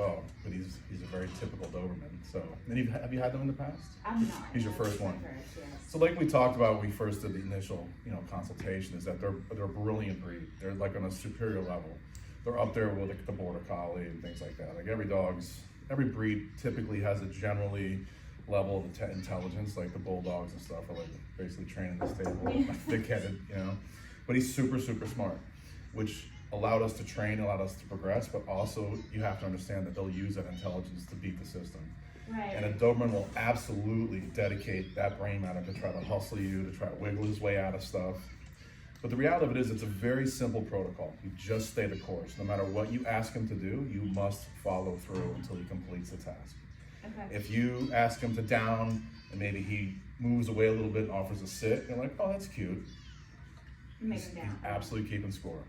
dog, but he's a very typical Doberman. So, and have you had them in the past? I'm not. He's your first one. First, yes. So like we talked about when we first did the initial, consultation, is that they're a brilliant breed. They're like on a superior level. They're up there with like the Border Collie and things like that. Like every breed typically has a generally level of intelligence, like the bulldogs and stuff are like basically training this table, thick-headed, But he's super, super smart, which allowed us to train, allowed us to progress, but also you have to understand that they'll use that intelligence to beat the system. Right. And a Doberman will absolutely dedicate that brain matter to try to hustle you, to try to wiggle his way out of stuff. But the reality of it is it's a very simple protocol. You just stay the course. No matter what you ask him to do, you must follow through until he completes the task. Okay. If you ask him to down and maybe he moves away a little bit and offers a sit, you're like, oh, that's cute. Make him down. He's absolutely keeping score.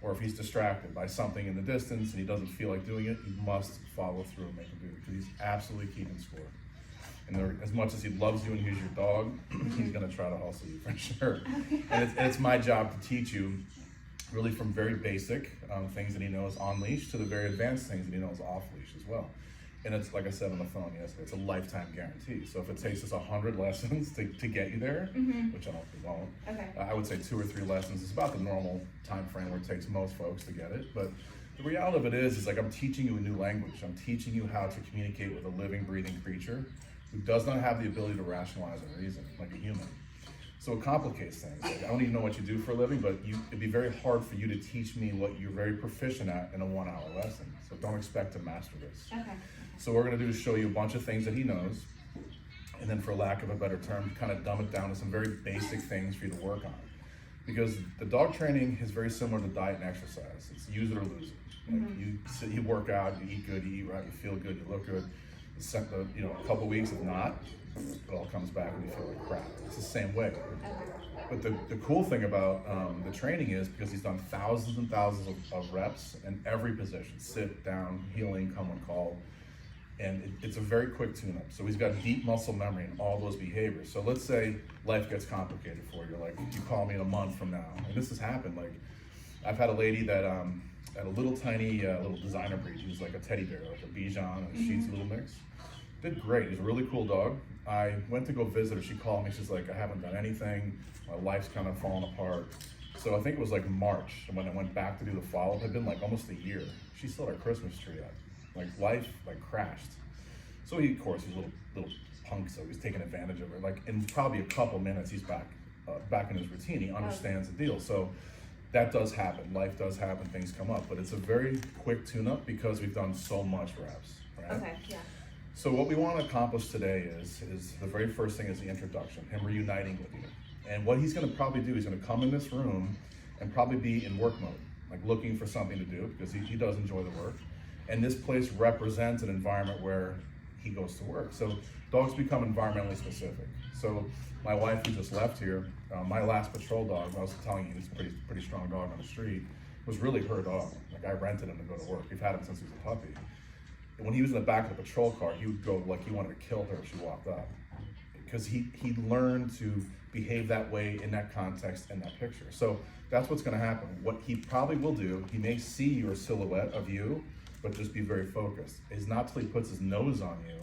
Or if he's distracted by something in the distance and he doesn't feel like doing it, you must follow through and make him do it because he's absolutely keeping score. And as much as he loves you and he's your dog, he's gonna try to hustle you for sure. And it's my job to teach you really from very basic things that he knows on leash to the very advanced things that he knows off leash as well. And it's like I said on the phone yesterday, it's a lifetime guarantee. So if it takes us 100 lessons to get you there, which I don't think it won't, Okay. I would say 2 or 3 lessons is about the normal time frame where it takes most folks to get it. But the reality of it is like I'm teaching you a new language. I'm teaching you how to communicate with a living, breathing creature who does not have the ability to rationalize and reason like a human. So it complicates things. Like, I don't even know what you do for a living, but it'd be very hard for you to teach me what you're very proficient at in a 1-hour lesson. So don't expect to master this. Okay. So what we're gonna do is show you a bunch of things that he knows, and then for lack of a better term, kind of dumb it down to some very basic things for you to work on. Because the dog training is very similar to diet and exercise. It's use it or lose it. Like you work out, you eat good, you eat right, you feel good, you look good. A couple weeks, if not, it all comes back and you feel like crap. It's the same way. But the cool thing about the training is because he's done thousands and thousands of reps in every position, sit, down, heeling, come when called. And it's a very quick tune-up. So he's got deep muscle memory in all those behaviors. So let's say life gets complicated for you. Like you call me in a month from now. And this has happened. Like I've had a lady that had a little tiny little designer breed. He was like a teddy bear, like a Bichon and a Shih Tzu little mix. Did great. He's a really cool dog. I went to go visit her. She called me. She's like, I haven't done anything. My life's kind of falling apart. So I think it was like March when I went back to do the follow-up. It had been like almost a year. She still had her Christmas tree up. Like life crashed. So he's a little punk, so he's taking advantage of her. Like in probably a couple minutes, he's back in his routine. He understands the deal. So that does happen. Life does happen. Things come up, but it's a very quick tune-up because we've done so much reps. Right? Okay. Yeah. So what we want to accomplish today is the very first thing is the introduction, him reuniting with you. And what he's going to probably do, he's going to come in this room and probably be in work mode, like looking for something to do because he does enjoy the work. And this place represents an environment where he goes to work. So dogs become environmentally specific. So my wife who just left here, my last patrol dog, I was telling you, he's a pretty strong dog on the street, was really her dog. Like I rented him to go to work. We've had him since he was a puppy. And when he was in the back of the patrol car, he would go like he wanted to kill her if she walked up. Because he learned to behave that way in that context and that picture. So that's what's gonna happen. What he probably will do, he may see your silhouette of you, but just be very focused. It's not till he puts his nose on you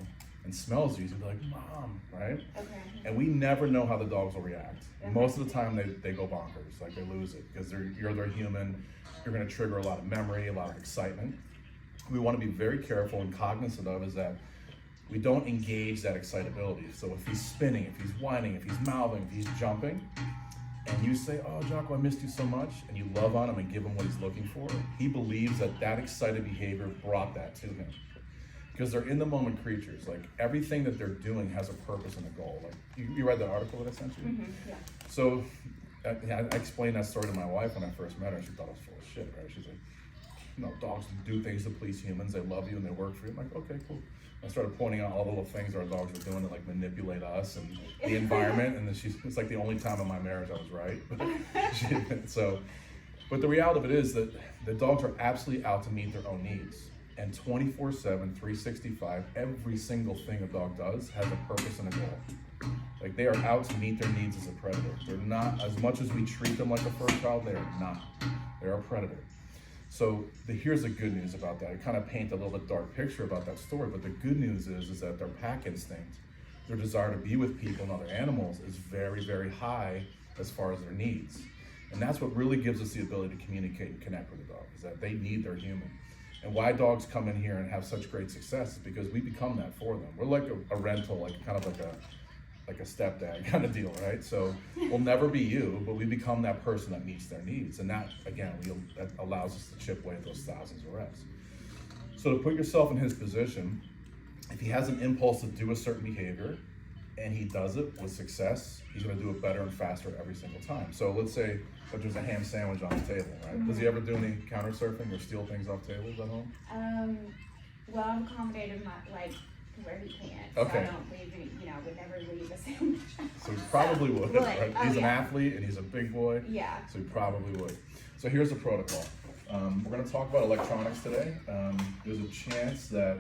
and smells you, he's gonna be like, Mom, right? Okay. And we never know how the dogs will react. Okay. Most of the time they go bonkers, like they lose it, because they're human, you're gonna trigger a lot of memory, a lot of excitement. We wanna be very careful and cognizant of is that we don't engage that excitability. So if he's spinning, if he's whining, if he's mouthing, if he's jumping, and you say, oh, Jocko, I missed you so much, and you love on him and give him what he's looking for, he believes that excited behavior brought that to him. Because they're in the moment creatures. Like everything that they're doing has a purpose and a goal. Like you read the article that I sent you? Yeah. So I explained that story to my wife when I first met her. She thought I was full of shit, right? She's like, dogs do things to please humans. They love you and they work for you. I'm like, okay, cool. I started pointing out all the little things our dogs were doing to like manipulate us and the environment. And then it's like the only time in my marriage I was right. But the reality of it is that the dogs are absolutely out to meet their own needs. And 24/7, 365, every single thing a dog does has a purpose and a goal. Like they are out to meet their needs as a predator. They're not, as much as we treat them like a fur child, they are not. They're a predator. So here's the good news about that. I kind of paint a little bit dark picture about that story, but the good news is that their pack instinct, their desire to be with people and other animals is very, very high as far as their needs. And that's what really gives us the ability to communicate and connect with a dog, is that they need their human. And why dogs come in here and have such great success is because we become that for them. We're like a rental, like kind of like a stepdad kind of deal, right? So we'll never be you, but we become that person that meets their needs. And that, again, that allows us to chip away at those thousands of reps. So to put yourself in his position, if he has an impulse to do a certain behavior and he does it with success, he's gonna do it better and faster every single time. So let's say that there's a ham sandwich on the table, right? Does he ever do any counter surfing or steal things off tables at home? Well, I've accommodated where he can. So Okay. I don't leave any, would never leave a sandwich. So he probably would, right? Oh, He's an yeah. athlete and he's a big boy. Yeah. So he probably would. So here's the protocol. We're going to talk about electronics today. There's a chance that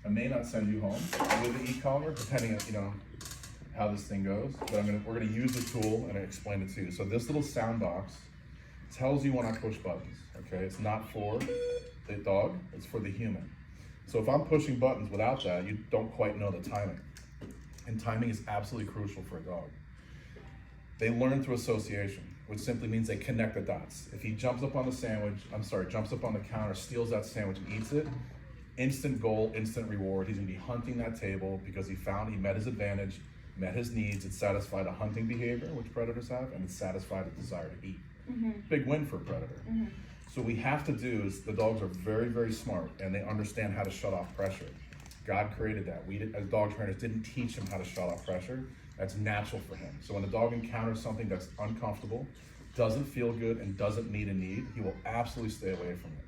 I may not send you home with the e-collar, depending on how this thing goes. But we're going to use the tool and explain it to you. So this little sound box tells you when I push buttons. Okay, it's not for the dog; it's for the human. So if I'm pushing buttons without that, you don't quite know the timing. And timing is absolutely crucial for a dog. They learn through association, which simply means they connect the dots. If he jumps up on jumps up on the counter, steals that sandwich and eats it, instant goal, instant reward. He's gonna be hunting that table because he met his advantage, met his needs, it satisfied a hunting behavior, which predators have, and it satisfied a desire to eat. Big win for a predator. So what we have to do is, the dogs are very, very smart and they understand how to shut off pressure. God created that. We, as dog trainers, didn't teach him how to shut off pressure. That's natural for him. So when a dog encounters something that's uncomfortable, doesn't feel good, and doesn't meet a need, he will absolutely stay away from it.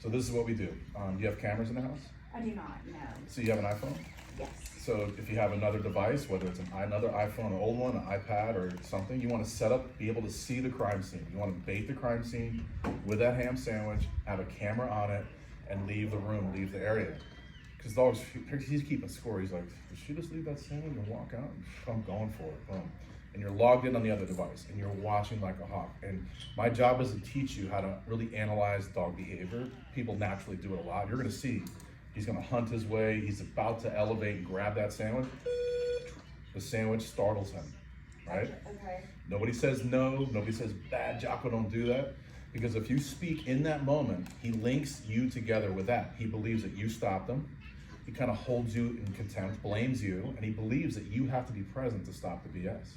So this is what we do. Do you have cameras in the house? I do not, no. So you have an iPhone? Yes. So if you have another device, whether it's another iPhone, an old one, an iPad, or something, you want to be able to see the crime scene. You want to bait the crime scene with that ham sandwich, have a camera on it, and leave the room, leave the area. Because dogs, he's keeping score. He's like, did she just leave that sandwich and walk out? I'm going for it. Boom. And you're logged in on the other device, and you're watching like a hawk. And my job is to teach you how to really analyze dog behavior. People naturally do it a lot. You're going to see. He's gonna hunt his way. He's about to elevate and grab that sandwich. The sandwich startles him, right? Okay. Nobody says no. Nobody says, bad Jocko, don't do that. Because if you speak in that moment, he links you together with that. He believes that you stopped him. He kind of holds you in contempt, blames you, and he believes that you have to be present to stop the BS.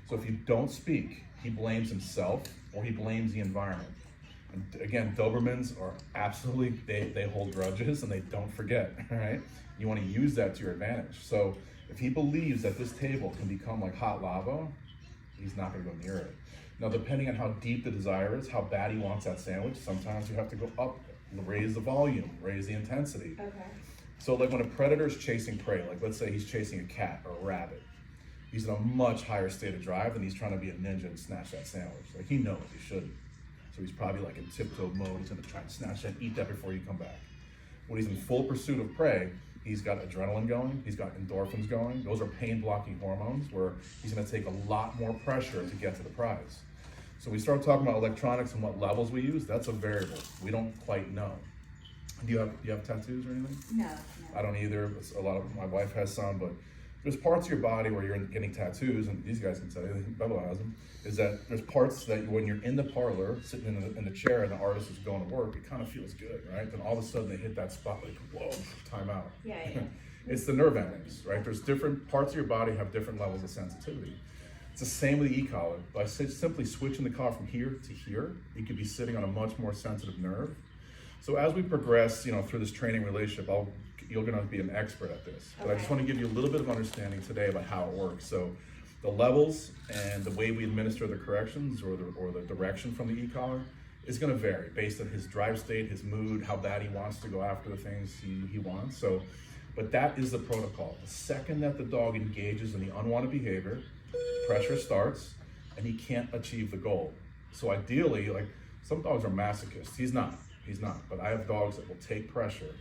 So if you don't speak, he blames himself or he blames the environment. And again, Dobermans are absolutely, they hold grudges and they don't forget, right? You want to use that to your advantage. So if he believes that this table can become like hot lava, he's not going to go near it. Now, depending on how deep the desire is, how bad he wants that sandwich, sometimes you have to go up, raise the volume, raise the intensity. Okay. So like when a predator is chasing prey, like let's say he's chasing a cat or a rabbit, he's in a much higher state of drive than he's trying to be a ninja and snatch that sandwich. Like he knows he shouldn't. So he's probably like in tiptoe mode. He's gonna try and snatch that, eat that before you come back. When he's in full pursuit of prey, he's got adrenaline going, he's got endorphins going. Those are pain blocking hormones where he's gonna take a lot more pressure to get to the prize. So we start talking about electronics and what levels we use, that's a variable. We don't quite know. Do you have tattoos or anything? No. I don't either. My wife has some, but there's parts of your body where you're getting tattoos, and these guys can tell you, Bella has them, is that there's parts that when you're in the parlor, sitting in the chair, and the artist is going to work, it kind of feels good, right? Then all of a sudden they hit that spot, like, whoa, time out. Yeah. It's the nerve endings, right? There's different parts of your body have different levels of sensitivity. It's the same with the e-collar. By simply switching the collar from here to here, it could be sitting on a much more sensitive nerve. So as we progress, through this training relationship, you're going to be an expert at this. But I just want to give you a little bit of understanding today about how it works. So the levels and the way we administer the corrections or the direction from the e-collar is going to vary based on his drive state, his mood, how bad he wants to go after the things he wants. So, but that is the protocol. The second that the dog engages in the unwanted behavior, pressure starts, and he can't achieve the goal. So ideally, like some dogs are masochists. He's not, but I have dogs that will take pressure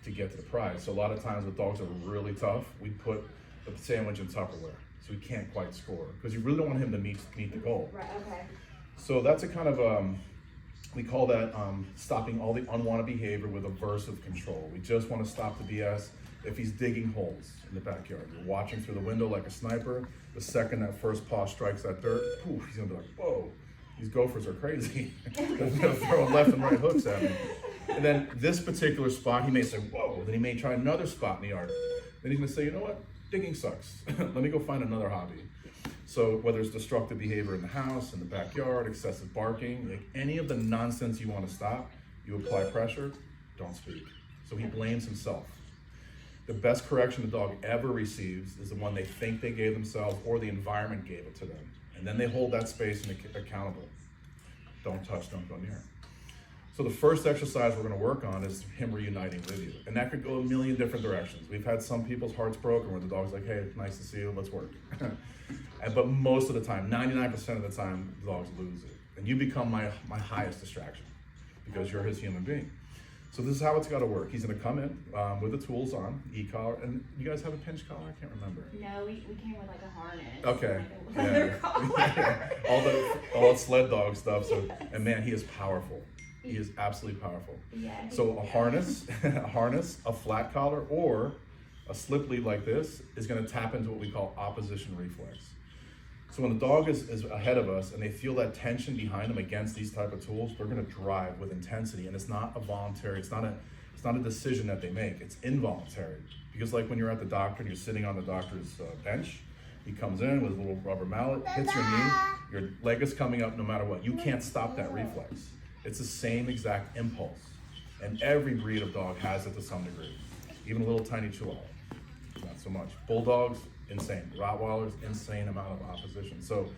to get to the prize. So a lot of times with dogs that are really tough, we put the sandwich in Tupperware, so he can't quite score, because you really don't want him to meet the goal. Right, okay. So that's a kind of We call that stopping all the unwanted behavior with aversive control. We just want to stop the BS. If he's digging holes in the backyard, you're watching through the window like a sniper. The second that first paw strikes that dirt, poof, he's gonna be like, whoa, these gophers are crazy. They're throwing left and right hooks at me. And then this particular spot, he may say, whoa, then he may try another spot in the yard. Then he's gonna say, you know what, digging sucks. Let me go find another hobby. So whether it's destructive behavior in the house, in the backyard, excessive barking, like any of the nonsense you want to stop, you apply pressure, don't speak. So he blames himself. The best correction the dog ever receives is the one they think they gave themselves or the environment gave it to them. And then they hold that space and accountable. Don't touch, don't go near. So the first exercise we're going to work on is him reuniting with you. And that could go a million different directions. We've had some people's hearts broken where the dog's like, hey, nice to see you, let's work. But most of the time, 99% of the time, the dogs lose it. And you become my highest distraction because you're his human being. So this is how it's got to work. He's going to come in with the tools on, e-collar. And you guys have a pinch collar? I can't remember. No, we came with like a harness. Okay. Like a leather collar. all the sled dog stuff. So, and man, he is powerful. He is absolutely powerful. Yeah. So a harness, a flat collar, or a slip lead like this is going to tap into what we call opposition reflex. So when the dog is ahead of us and they feel that tension behind them against these type of tools, they're going to drive with intensity, and it's not a voluntary. It's not a decision that they make. It's involuntary. Because like when you're at the doctor and you're sitting on the doctor's bench, he comes in with a little rubber mallet, hits your knee, your leg is coming up no matter what. You can't stop that reflex. It's the same exact impulse, and every breed of dog has it to some degree. Even a little tiny Chihuahua, not so much. Bulldogs, insane. Rottweilers, insane amount of opposition. So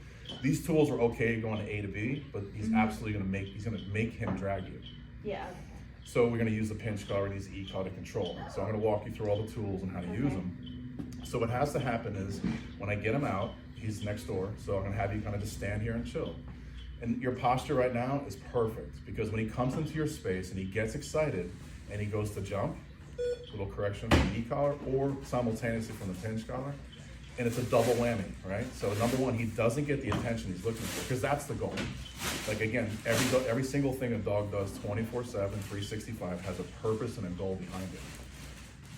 these tools are okay going to A to B, but he's absolutely going to make him drag you. Yeah. Okay. So we're going to use the pinch collar and use the e-collar to control him. So I'm going to walk you through all the tools and how to use them. So what has to happen is when I get him out, he's next door. So I'm going to have you kind of just stand here and chill. And your posture right now is perfect because when he comes into your space and he gets excited and he goes to jump, little correction from the e-collar or simultaneously from the pinch collar, and it's a double whammy, right? So number one, he doesn't get the attention he's looking for because that's the goal. Like again, every single thing a dog does 24/7, 365 has a purpose and a goal behind it.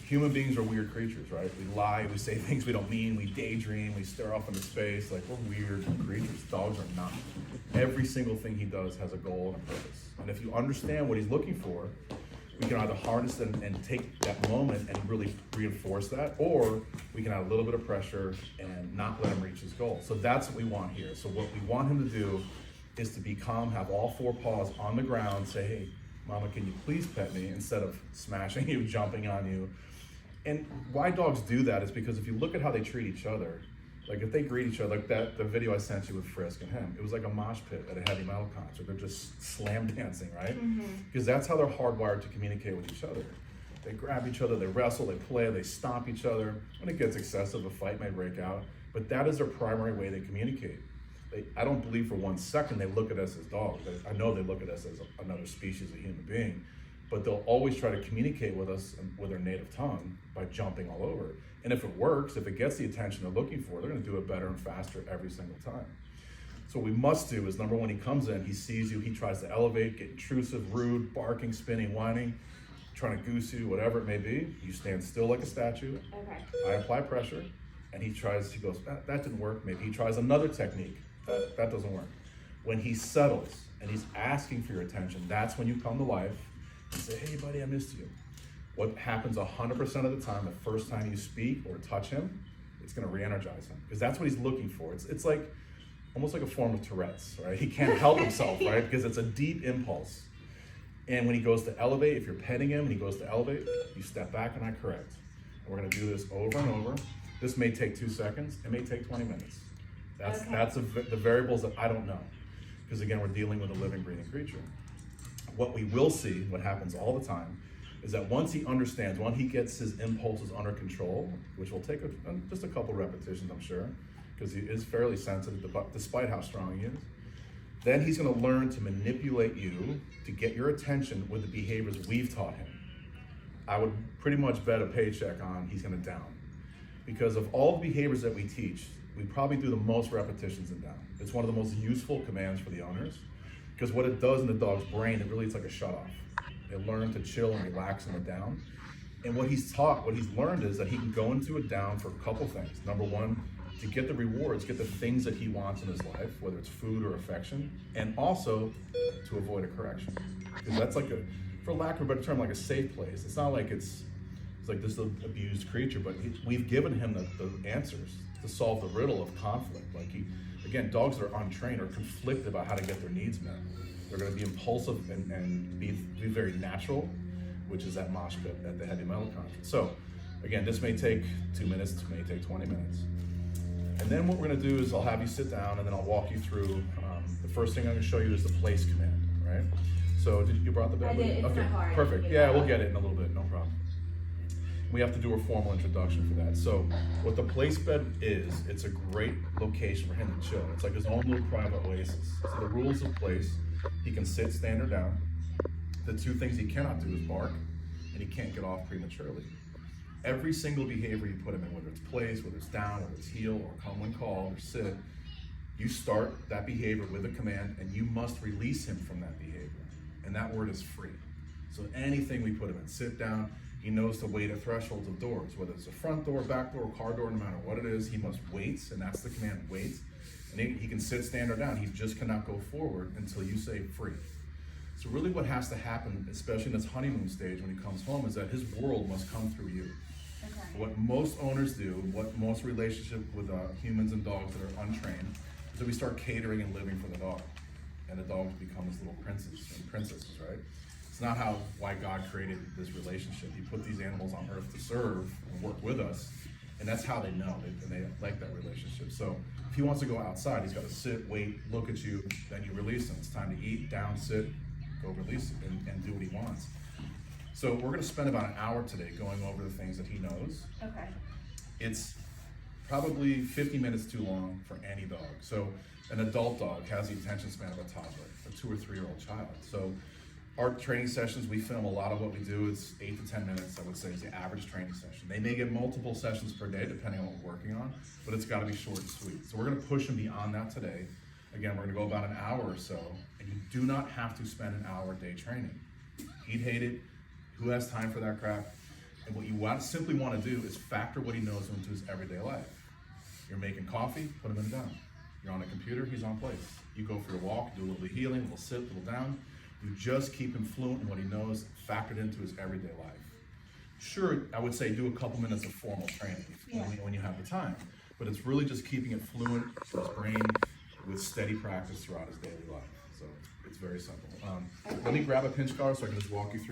Human beings are weird creatures, right? We lie, we say things we don't mean, we daydream, we stare off into space, like we're weird creatures. Dogs are not. Every single thing he does has a goal and a purpose. And if you understand what he's looking for, we can either harness it and take that moment and really reinforce that, or we can add a little bit of pressure and not let him reach his goal. So that's what we want here. So what we want him to do is to be calm, have all four paws on the ground, say, hey, mama, can you please pet me, instead of smashing you, jumping on you. And why dogs do that is because if you look at how they treat each other, like if they greet each other, like the video I sent you with Frisk and him, it was like a mosh pit at a heavy metal concert. They're just slam dancing, right? Because that's how they're hardwired to communicate with each other. They grab each other, they wrestle, they play, they stomp each other. When it gets excessive, a fight may break out, but that is their primary way they communicate. I don't believe for 1 second they look at us as dogs. I know they look at us as another species of human being, but they'll always try to communicate with us with their native tongue by jumping all over it. And if it works, if it gets the attention they're looking for, they're gonna do it better and faster every single time. So what we must do is, number one, he comes in, he sees you, he tries to elevate, get intrusive, rude, barking, spinning, whining, trying to goose you, whatever it may be. You stand still like a statue. Okay. I apply pressure, and he goes, that didn't work. Maybe he tries another technique. That doesn't work. When he settles and he's asking for your attention, that's when you come to life and say, hey buddy, I missed you. What happens 100% of the time, the first time you speak or touch him, it's gonna re-energize him, because that's what he's looking for. It's like, almost like a form of Tourette's, right? He can't help himself, right? Because it's a deep impulse. And when he goes to elevate, if you're petting him and he goes to elevate, you step back and I correct. And we're gonna do this over and over. This may take 2 seconds, it may take 20 minutes. That's the variables that I don't know. Because again, we're dealing with a living, breathing creature. What we will see, what happens all the time, is that once he understands, once he gets his impulses under control, which will take just a couple repetitions, I'm sure, because he is fairly sensitive despite how strong he is, then he's gonna learn to manipulate you to get your attention with the behaviors we've taught him. I would pretty much bet a paycheck on he's gonna down. Because of all the behaviors that we teach, we probably do the most repetitions in down. It's one of the most useful commands for the owners, Because what it does in the dog's brain, it's like a shut off. They learn to chill and relax in the down. And what he's learned is that he can go into a down for a couple things. Number one, to get the rewards, get the things that he wants in his life, whether it's food or affection, and also to avoid a correction. Because that's like for lack of a better term, like a safe place. It's not like it's like this abused creature, but we've given him the answers to solve the riddle of conflict. Like again, dogs that are untrained are conflicted about how to get their needs met. They're going to be impulsive and be very natural, which is that mosh pit at the heavy metal concert. So again, this may take 2 minutes, it may take 20 minutes. And then what we're going to do is I'll have you sit down and then I'll walk you through, the first thing I'm going to show you is the place command, right? So you brought the bed? I did, it's not hard. Perfect, yeah, we'll get it in a little bit, no problem. We have to do a formal introduction for that. So what the place bed is, it's a great location for him to chill. It's like his own little private oasis. So the rules of place, he can sit, stand, or down. The two things he cannot do is bark, and he can't get off prematurely. Every single behavior you put him in, whether it's place, whether it's down, whether it's heel, or come when called, or sit, you start that behavior with a command, and you must release him from that behavior. And that word is free. So anything we put him in, sit down, he knows to wait at thresholds of doors, whether it's a front door, back door, car door, no matter what it is, he must wait, and that's the command, wait. And he can sit, stand, or down. He just cannot go forward until you say free. So really what has to happen, especially in this honeymoon stage when he comes home, is that his world must come through you. Okay. What most owners do, what most relationships with humans and dogs that are untrained, is that we start catering and living for the dog. And the dogs become his little princes and princesses, right? It's not why God created this relationship. He put these animals on earth to serve and work with us, and that's how they know, and they like that relationship. So if he wants to go outside, he's got to sit, wait, look at you, then you release him. It's time to eat, down, sit, go release it, and do what he wants. So we're gonna spend about an hour today going over the things that he knows. Okay. It's probably 50 minutes too long for any dog. So an adult dog has the attention span of a toddler, a 2 or 3 year old child. So our training sessions, we film a lot of what we do. It's 8 to 10 minutes, I would say, is the average training session. They may get multiple sessions per day, depending on what we're working on, but it's gotta be short and sweet. So we're gonna push them beyond that today. Again, we're gonna go about an hour or so, and you do not have to spend an hour a day training. He'd hate it. Who has time for that crap? And what you simply wanna do is factor what he knows into his everyday life. You're making coffee, put him in down. You're on a computer, he's on place. You go for a walk, do a little bit of healing, a little sit, a little down. You just keep him fluent in what he knows, factored into his everyday life. Sure, I would say do a couple minutes of formal training when you have the time, but it's really just keeping it fluent in his brain with steady practice throughout his daily life. So it's very simple. Let me grab a pinch guard so I can just walk you through